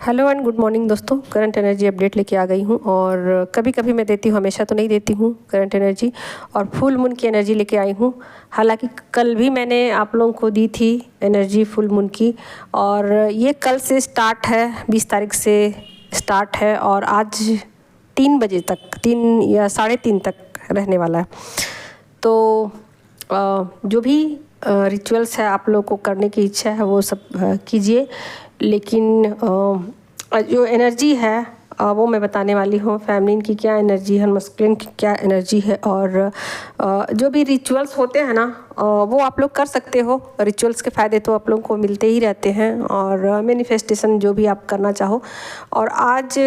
Hello and good morning दोस्तों। Current energy update लेके आ गई हूँ और कभी कभी मैं देती हूँ, हमेशा तो नहीं देती हूँ करंट एनर्जी। और फुल मून की एनर्जी लेके आई हूँ। हालांकि कल भी मैंने आप लोगों को दी थी एनर्जी फुल मून की, और ये कल से स्टार्ट है, 20 तारीख से स्टार्ट है और आज 3 बजे तक, 3 या 3:30 तक रहने वाला है। तो जो भी रिचुअल्स है आप लोग को करने की इच्छा है वो सब कीजिए, लेकिन जो एनर्जी है वो मैं बताने वाली हूँ। फेमिनिन की क्या एनर्जी है, मस्कुलिन की क्या एनर्जी है, और जो भी रिचुअल्स होते हैं ना वो आप लोग कर सकते हो। रिचुअल्स के फ़ायदे तो आप लोगों को मिलते ही रहते हैं, और मैनिफेस्टेशन जो भी आप करना चाहो। और आज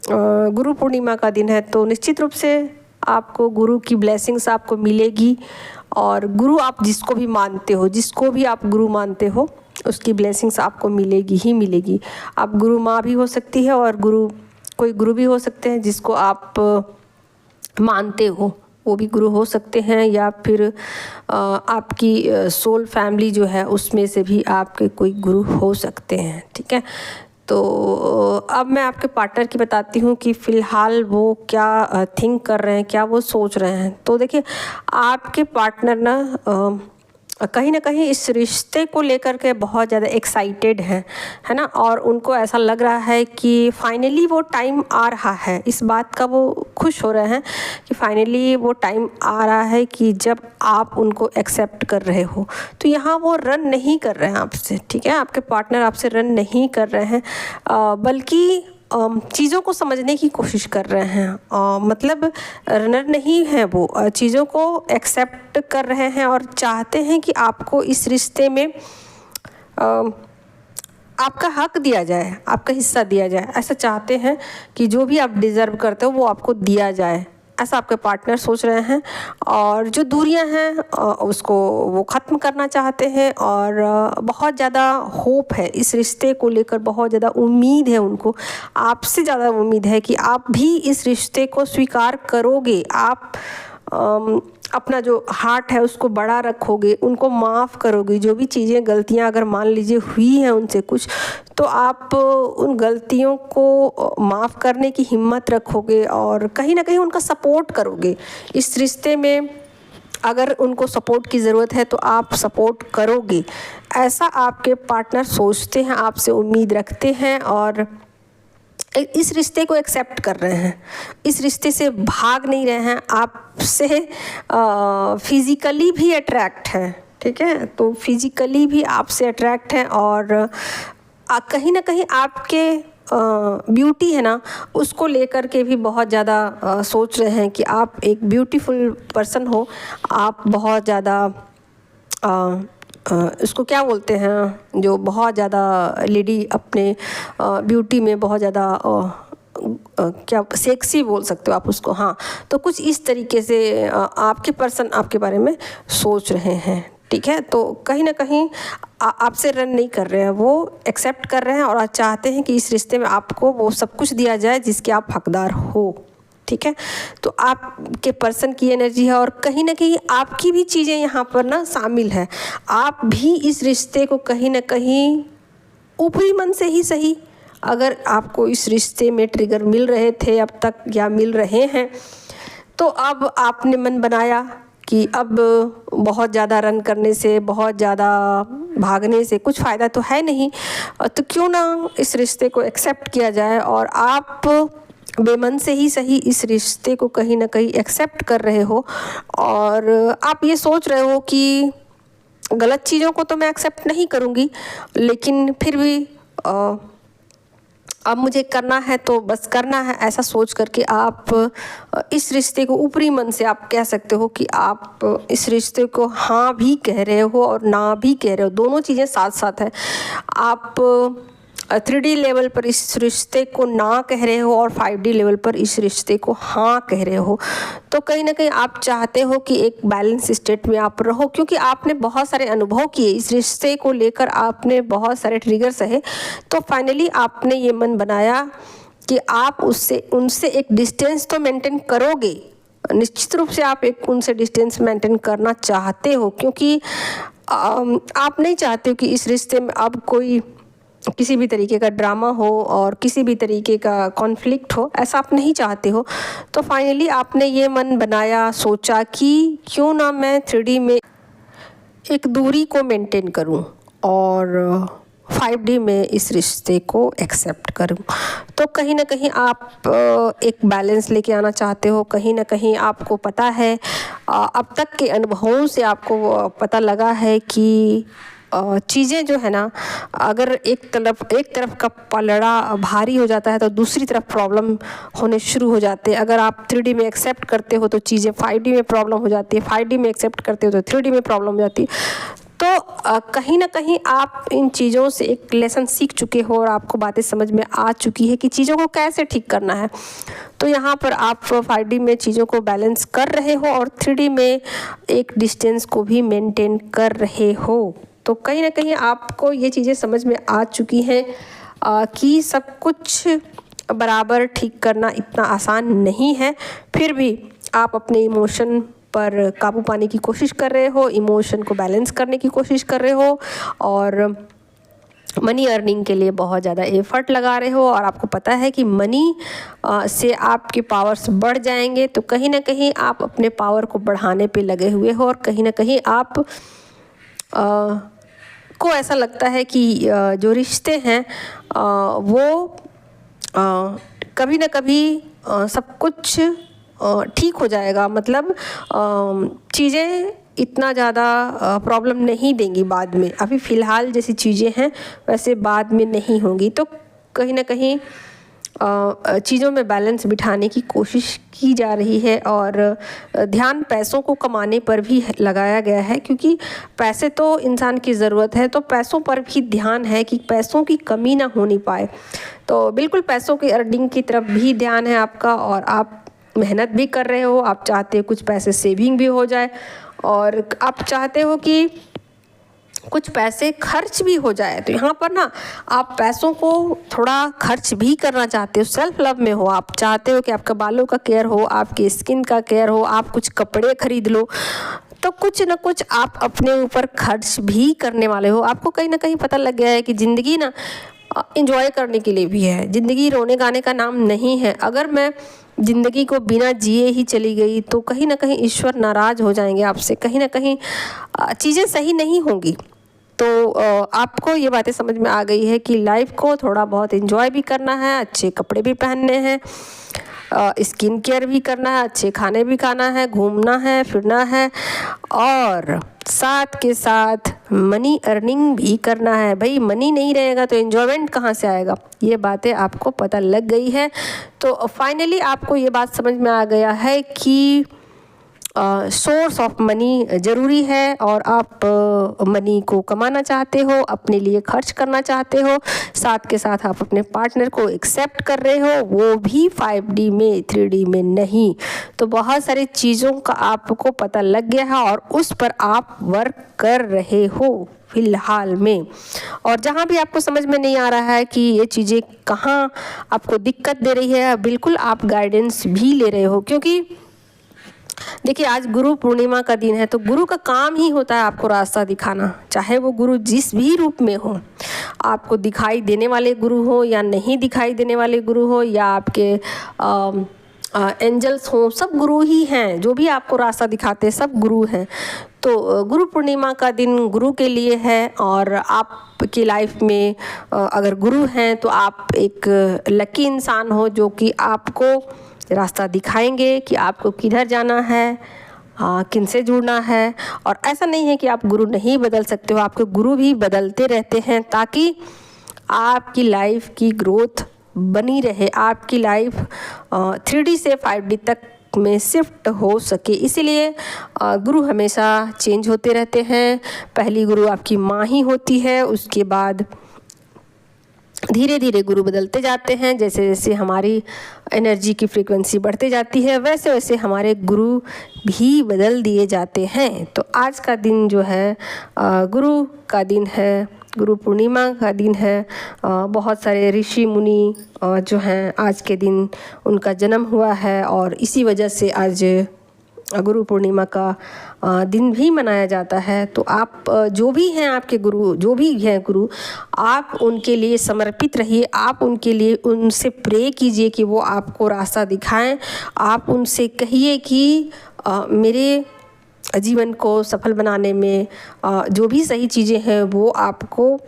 गुरु पूर्णिमा का दिन है, तो निश्चित रूप से आपको गुरु की ब्लेसिंग्स आपको मिलेगी। और गुरु आप जिसको भी मानते हो, जिसको भी आप गुरु मानते हो, उसकी ब्लेसिंग्स आपको मिलेगी ही मिलेगी। आप गुरु माँ भी हो सकती है और कोई गुरु भी हो सकते हैं जिसको आप मानते हो, वो भी गुरु हो सकते हैं, या फिर आपकी सोल फैमिली जो है उसमें से भी आपके कोई गुरु हो सकते हैं। ठीक है, तो अब मैं आपके पार्टनर की बताती हूँ कि फ़िलहाल वो क्या थिंक कर रहे हैं, क्या वो सोच रहे हैं। तो देखिए, आपके पार्टनर ना कहीं ना कहीं इस रिश्ते को लेकर के बहुत ज़्यादा एक्साइटेड है ना। और उनको ऐसा लग रहा है कि फाइनली वो टाइम आ रहा है, इस बात का वो खुश हो रहे हैं कि फाइनली वो टाइम आ रहा है कि जब आप उनको एक्सेप्ट कर रहे हो। तो यहाँ वो रन नहीं कर रहे हैं आपसे। ठीक है, आपके पार्टनर आपसे रन नहीं कर रहे हैं, बल्कि चीज़ों को समझने की कोशिश कर रहे हैं। मतलब रनर नहीं है वो, चीज़ों को एक्सेप्ट कर रहे हैं और चाहते हैं कि आपको इस रिश्ते में आपका हक दिया जाए, आपका हिस्सा दिया जाए। ऐसा चाहते हैं कि जो भी आप डिज़र्व करते हो वो आपको दिया जाए, ऐसा आपके पार्टनर सोच रहे हैं। और जो दूरियां हैं उसको वो ख़त्म करना चाहते हैं, और बहुत ज़्यादा होप है इस रिश्ते को लेकर, बहुत ज़्यादा उम्मीद है उनको, आपसे ज़्यादा उम्मीद है कि आप भी इस रिश्ते को स्वीकार करोगे। आप अपना जो हार्ट है उसको बड़ा रखोगे, उनको माफ़ करोगे। जो भी चीज़ें, गलतियां अगर मान लीजिए हुई हैं उनसे कुछ, तो आप उन गलतियों को माफ़ करने की हिम्मत रखोगे और कहीं ना कहीं उनका सपोर्ट करोगे इस रिश्ते में। अगर उनको सपोर्ट की ज़रूरत है तो आप सपोर्ट करोगे, ऐसा आपके पार्टनर सोचते हैं, आपसे उम्मीद रखते हैं, और इस रिश्ते को एक्सेप्ट कर रहे हैं। इस रिश्ते से भाग नहीं रहे हैं, आपसे फिज़िकली भी अट्रैक्ट है। ठीक है, तो फिज़िकली भी आपसे अट्रैक्ट है, और कहीं ना कहीं आपके ब्यूटी है ना, उसको लेकर के भी बहुत ज़्यादा सोच रहे हैं कि आप एक ब्यूटीफुल पर्सन हो। आप बहुत ज़्यादा इसको क्या बोलते हैं, जो बहुत ज़्यादा लेडी अपने ब्यूटी में बहुत ज़्यादा क्या सेक्सी बोल सकते हो आप उसको। हाँ, तो कुछ इस तरीके से आपके पर्सन आपके बारे में सोच रहे हैं। ठीक है, तो कहीं ना कहीं आपसे रन नहीं कर रहे हैं, वो एक्सेप्ट कर रहे हैं और चाहते हैं कि इस रिश्ते में आपको वो सब कुछ दिया जाए जिसके आप हकदार हो। ठीक है, तो आपके पर्सन की एनर्जी है, और कहीं ना कहीं आपकी भी चीज़ें यहाँ पर ना शामिल है। आप भी इस रिश्ते को कहीं ना कहीं ऊपरी मन से ही सही, अगर आपको इस रिश्ते में ट्रिगर मिल रहे थे अब तक या मिल रहे हैं, तो अब आपने मन बनाया कि अब बहुत ज़्यादा रन करने से, बहुत ज़्यादा भागने से कुछ फ़ायदा तो है नहीं, तो क्यों ना इस रिश्ते को एक्सेप्ट किया जाए। और आप बेमन से ही सही इस रिश्ते को कहीं ना कहीं एक्सेप्ट कर रहे हो, और आप ये सोच रहे हो कि गलत चीज़ों को तो मैं एक्सेप्ट नहीं करूँगी, लेकिन फिर भी अब मुझे करना है तो बस करना है, ऐसा सोच करके आप इस रिश्ते को ऊपरी मन से आप कह सकते हो कि आप इस रिश्ते को हाँ भी कह रहे हो और ना भी कह रहे हो, दोनों चीज़ें साथ साथ है। आप 3D लेवल पर इस रिश्ते को ना कह रहे हो और 5D लेवल पर इस रिश्ते को हाँ कह रहे हो। तो कहीं ना कहीं आप चाहते हो कि एक बैलेंस स्टेट में आप रहो, क्योंकि आपने बहुत सारे अनुभव किए इस रिश्ते को लेकर, आपने बहुत सारे ट्रिगर सहे। तो फाइनली आपने ये मन बनाया कि आप उनसे एक डिस्टेंस तो मेंटेन करोगे। निश्चित रूप से आप एक उनसे डिस्टेंस मेंटेन करना चाहते हो, क्योंकि आप नहीं चाहते हो कि इस रिश्ते में अब कोई किसी भी तरीके का ड्रामा हो और किसी भी तरीके का कॉन्फ्लिक्ट हो, ऐसा आप नहीं चाहते हो। तो फाइनली आपने ये मन बनाया, सोचा कि क्यों ना मैं 3D में एक दूरी को मेंटेन करूं और 5D में इस रिश्ते को एक्सेप्ट करूं। तो कहीं ना कहीं आप एक बैलेंस लेके आना चाहते हो। कहीं ना कहीं आपको पता है, अब तक के अनुभवों से आपको पता लगा है कि चीज़ें जो है ना, अगर एक तरफ का पलड़ा भारी हो जाता है तो दूसरी तरफ प्रॉब्लम होने शुरू हो जाते हैं। अगर आप 3D में एक्सेप्ट करते हो तो चीज़ें 5D में प्रॉब्लम हो जाती है, 5D में एक्सेप्ट करते हो तो 3D में प्रॉब्लम हो जाती है। तो कहीं ना कहीं आप इन चीज़ों से एक लेसन सीख चुके हो और आपको बातें समझ में आ चुकी है कि चीज़ों को कैसे ठीक करना है। तो यहाँ पर आप 5D में चीज़ों को बैलेंस कर रहे हो और 3D में एक डिस्टेंस को भी मेंटेन कर रहे हो। तो कहीं ना कहीं आपको ये चीज़ें समझ में आ चुकी हैं कि सब कुछ बराबर ठीक करना इतना आसान नहीं है। फिर भी आप अपने इमोशन पर काबू पाने की कोशिश कर रहे हो, इमोशन को बैलेंस करने की कोशिश कर रहे हो और मनी अर्निंग के लिए बहुत ज़्यादा एफर्ट लगा रहे हो। और आपको पता है कि मनी से आपके पावर्स बढ़ जाएंगे। तो कहीं ना कहीं आप अपने पावर को बढ़ाने पे लगे हुए हो और कहीं ना कहीं आप को ऐसा लगता है कि जो रिश्ते हैं वो कभी ना कभी सब कुछ ठीक हो जाएगा। मतलब चीज़ें इतना ज़्यादा प्रॉब्लम नहीं देंगी बाद में। अभी फ़िलहाल जैसी चीज़ें हैं वैसे बाद में नहीं होंगी। तो कहीं ना कहीं चीज़ों में बैलेंस बिठाने की कोशिश की जा रही है और ध्यान पैसों को कमाने पर भी लगाया गया है, क्योंकि पैसे तो इंसान की ज़रूरत है। तो पैसों पर भी ध्यान है कि पैसों की कमी ना होनी पाए। तो बिल्कुल पैसों की अर्निंग की तरफ भी ध्यान है आपका और आप मेहनत भी कर रहे हो। आप चाहते हो कुछ पैसे सेविंग भी हो जाए और आप चाहते हो कि कुछ पैसे खर्च भी हो जाए। तो यहाँ पर ना आप पैसों को थोड़ा खर्च भी करना चाहते हो, सेल्फ लव में हो। आप चाहते हो कि आपके बालों का केयर हो, आपकी स्किन का केयर हो, आप कुछ कपड़े खरीद लो। तो कुछ ना कुछ आप अपने ऊपर खर्च भी करने वाले हो। आपको कहीं ना कहीं पता लग गया है कि ज़िंदगी ना एंजॉय करने के लिए भी है। ज़िंदगी रोने गाने का नाम नहीं है। अगर मैं ज़िंदगी को बिना जिए ही चली गई तो कहीं ना कहीं ईश्वर नाराज़ हो जाएंगे आपसे, कहीं ना कहीं चीज़ें सही नहीं होंगी। तो आपको ये बातें समझ में आ गई है कि लाइफ को थोड़ा बहुत एंजॉय भी करना है, अच्छे कपड़े भी पहनने हैं, स्किन केयर भी करना है, अच्छे खाने भी खाना है, घूमना है, फिरना है और साथ के साथ मनी अर्निंग भी करना है। भाई मनी नहीं रहेगा तो एंजॉयमेंट कहाँ से आएगा? ये बातें आपको पता लग गई है। तो फाइनली आपको ये बात समझ में आ गया है कि सोर्स ऑफ मनी ज़रूरी है और आप मनी को कमाना चाहते हो, अपने लिए खर्च करना चाहते हो, साथ के साथ आप अपने पार्टनर को एक्सेप्ट कर रहे हो, वो भी 5D में 3D में नहीं। तो बहुत सारी चीज़ों का आपको पता लग गया है और उस पर आप वर्क कर रहे हो फ़िलहाल में। और जहाँ भी आपको समझ में नहीं आ रहा है कि ये चीज़ें कहाँ आपको दिक्कत दे रही है, बिल्कुल आप गाइडेंस भी ले रहे हो। क्योंकि देखिए आज गुरु पूर्णिमा का दिन है, तो गुरु का काम ही होता है आपको रास्ता दिखाना, चाहे वो गुरु जिस भी रूप में हो। आपको दिखाई देने वाले गुरु हो या नहीं दिखाई देने वाले गुरु हो या आपके एंजल्स हो, सब गुरु ही हैं। जो भी आपको रास्ता दिखाते हैं सब गुरु हैं। तो गुरु पूर्णिमा का दिन गुरु के लिए है और आपकी लाइफ में अगर गुरु हैं तो आप एक लकी इंसान हो जो कि आपको रास्ता दिखाएंगे कि आपको किधर जाना है, किन से जुड़ना है। और ऐसा नहीं है कि आप गुरु नहीं बदल सकते हो, आपके गुरु भी बदलते रहते हैं ताकि आपकी लाइफ की ग्रोथ बनी रहे, आपकी लाइफ 3D से 5D तक में शिफ्ट हो सके। इसीलिए गुरु हमेशा चेंज होते रहते हैं। पहली गुरु आपकी माँ ही होती है, उसके बाद धीरे धीरे गुरु बदलते जाते हैं। जैसे जैसे हमारी एनर्जी की फ्रीक्वेंसी बढ़ते जाती है वैसे वैसे हमारे गुरु भी बदल दिए जाते हैं। तो आज का दिन जो है गुरु का दिन है, गुरु पूर्णिमा का दिन है। बहुत सारे ऋषि मुनि जो हैं आज के दिन उनका जन्म हुआ है और इसी वजह से आज गुरु पूर्णिमा का दिन भी मनाया जाता है। तो आप जो भी हैं आपके गुरु, जो भी हैं गुरु, आप उनके लिए समर्पित रहिए, आप उनके लिए उनसे प्रे कीजिए कि वो आपको रास्ता दिखाएं। आप उनसे कहिए कि मेरे जीवन को सफल बनाने में जो भी सही चीज़ें हैं वो आपको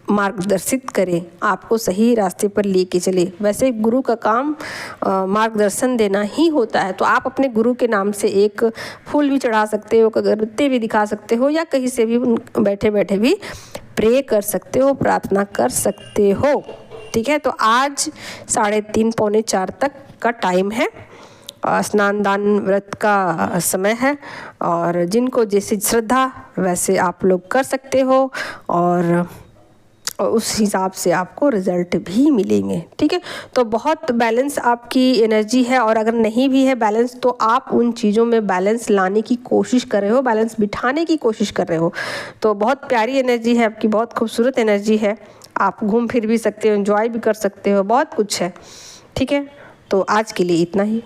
मार्गदर्शित करें, आपको सही रास्ते पर लेके चले। वैसे गुरु का काम मार्गदर्शन देना ही होता है। तो आप अपने गुरु के नाम से एक फूल भी चढ़ा सकते हो, अगरबत्ती भी दिखा सकते हो, या कहीं से भी बैठे बैठे भी प्रे कर सकते हो, प्रार्थना कर सकते हो। ठीक है, तो आज 3:30 पौने 4 तक का टाइम है, स्नान दान व्रत का समय है, और जिनको जैसे श्रद्धा वैसे आप लोग कर सकते हो, और उस हिसाब से आपको रिज़ल्ट भी मिलेंगे। ठीक है, तो बहुत बैलेंस आपकी एनर्जी है, और अगर नहीं भी है बैलेंस तो आप उन चीज़ों में बैलेंस लाने की कोशिश कर रहे हो, बैलेंस बिठाने की कोशिश कर रहे हो। तो बहुत प्यारी एनर्जी है आपकी, बहुत खूबसूरत एनर्जी है। आप घूम फिर भी सकते हो, एंजॉय भी कर सकते हो, बहुत कुछ है। ठीक है, तो आज के लिए इतना ही।